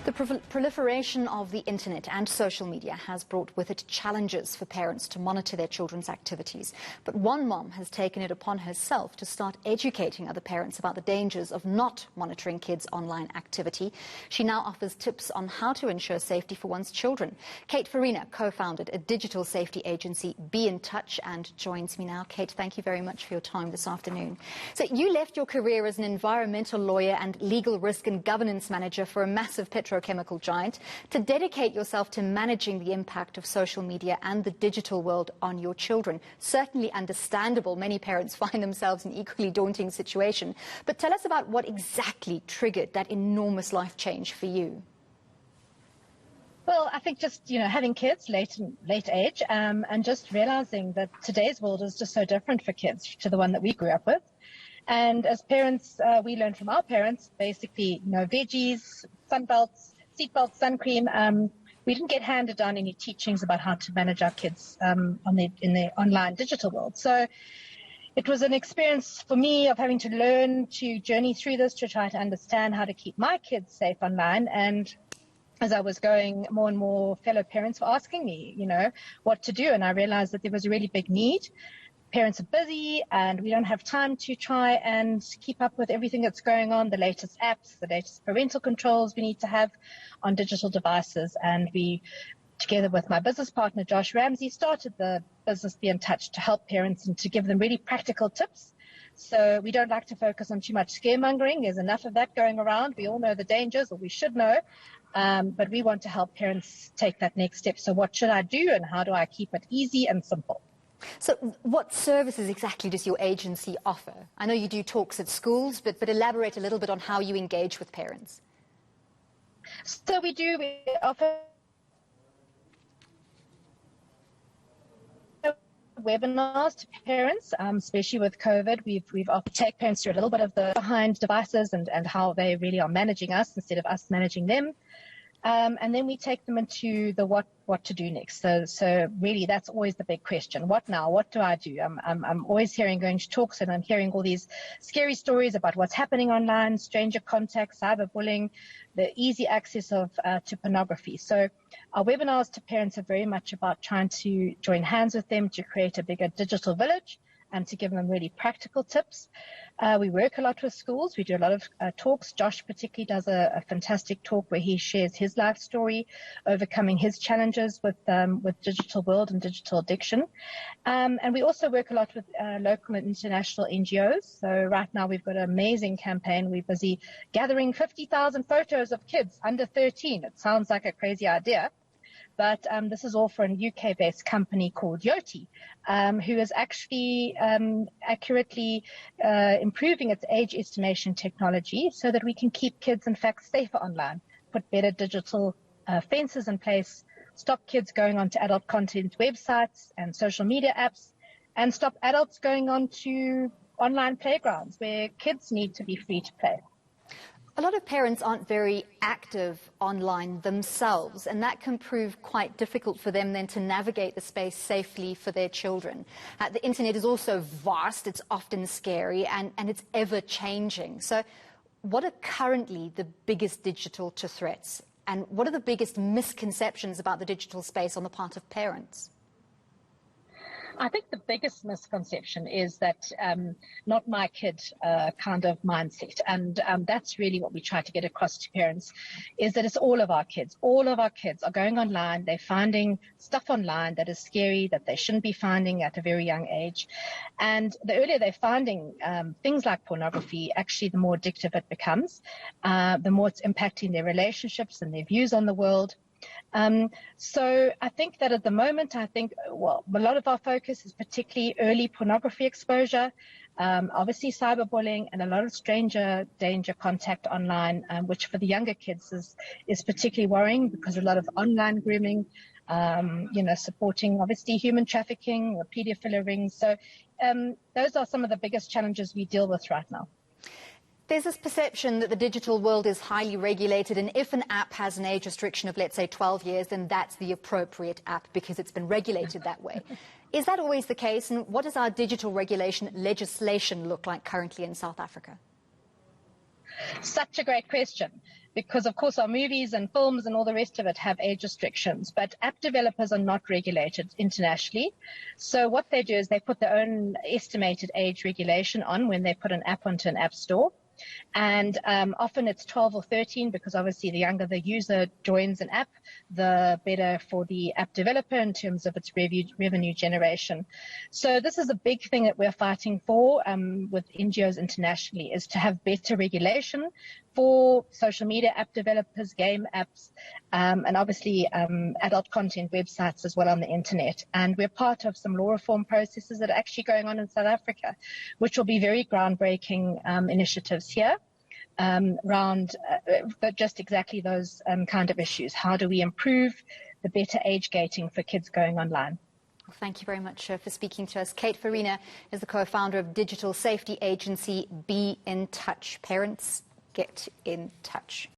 The proliferation of the internet and social media has brought with it challenges for parents to monitor their children's activities. But one mom has taken it upon herself to start educating other parents about the dangers of not monitoring kids' online activity. She now offers tips on how to ensure safety for one's children. Kate Farina co-founded a digital safety agency, Be in Touch, and joins me now. Kate, thank you very much for your time this afternoon. So you left your career as an environmental lawyer and legal risk and governance manager for a massive petrochemical giant to dedicate yourself to managing the impact of social media and the digital world on your children. Certainly understandable. Many parents find themselves in an equally daunting situation. But tell us about what exactly triggered that enormous life change for you. Well, I think just, having kids late age and just realizing that today's world is just so different for kids to the one that we grew up with. And as parents, we learned from our parents, basically, veggies, sunbelts, seatbelts, sun cream. We didn't get handed down any teachings about how to manage our kids in the online digital world. So it was an experience for me of having to learn to journey through this, to try to understand how to keep my kids safe online. And as I was going, more and more fellow parents were asking me, what to do. And I realized that there was a really big need. Parents are busy and we don't have time to try and keep up with everything that's going on, the latest apps, the latest parental controls we need to have on digital devices. And we, together with my business partner, Josh Ramsey, started the business Be in Touch to help parents and to give them really practical tips. So we don't like to focus on too much scaremongering. There's enough of that going around. We all know the dangers, or we should know. But we want to help parents take that next step. So what should I do and how do I keep it easy and simple? So what services exactly does your agency offer? I know you do talks at schools, but elaborate a little bit on how you engage with parents. So we offer webinars to parents, especially with COVID. We've often taken parents through a little bit of the behind devices and how they really are managing us instead of us managing them. And then we take them into the what to do next. So really, that's always the big question. What now? What do I do? I'm always going to talks, and I'm hearing all these scary stories about what's happening online, stranger contact, cyberbullying, the easy access to pornography. So our webinars to parents are very much about trying to join hands with them to create a bigger digital village and to give them really practical tips. We work a lot with schools. We do a lot of talks. Josh particularly does a fantastic talk where he shares his life story, overcoming his challenges with digital world and digital addiction. And we also work a lot with local and international NGOs. So right now we've got an amazing campaign. We're busy gathering 50,000 photos of kids under 13. It sounds like a crazy idea. But this is all for a UK-based company called Yoti, who is actually accurately improving its age estimation technology so that we can keep kids, in fact, safer online, put better digital fences in place, stop kids going onto adult content websites and social media apps, and stop adults going onto online playgrounds where kids need to be free to play. A lot of parents aren't very active online themselves, and that can prove quite difficult for them then to navigate the space safely for their children. The internet is also vast, it's often scary, and it's ever-changing. So what are currently the biggest digital threats, and what are the biggest misconceptions about the digital space on the part of parents? I think the biggest misconception is that not my kid kind of mindset. And that's really what we try to get across to parents, is that it's all of our kids. All of our kids are going online. They're finding stuff online that is scary, that they shouldn't be finding at a very young age. And the earlier they're finding things like pornography, actually the more addictive it becomes, the more it's impacting their relationships and their views on the world. So I think that at the moment, a lot of our focus is particularly early pornography exposure, obviously cyberbullying, and a lot of stranger danger contact online, which for the younger kids is particularly worrying because a lot of online grooming, supporting obviously human trafficking or paedophilia rings. So those are some of the biggest challenges we deal with right now. There's this perception that the digital world is highly regulated, and if an app has an age restriction of, let's say, 12 years, then that's the appropriate app because it's been regulated that way. Is that always the case, and what does our digital regulation legislation look like currently in South Africa? Such a great question. because of course our movies and films and all the rest of it have age restrictions, but app developers are not regulated internationally. So what they do is they put their own estimated age regulation on when they put an app onto an app store. And often it's 12 or 13, because obviously the younger the user joins an app, the better for the app developer in terms of its revenue generation. So this is a big thing that we're fighting for with NGOs internationally, is to have better regulation for social media app developers, game apps, and obviously adult content websites as well on the internet. And we're part of some law reform processes that are actually going on in South Africa, which will be very groundbreaking initiatives here around just exactly those kind of issues. How do we improve the better age gating for kids going online? Well, thank you very much for speaking to us. Kate Farina is the co-founder of digital safety agency Be In Touch. Parents, get in touch.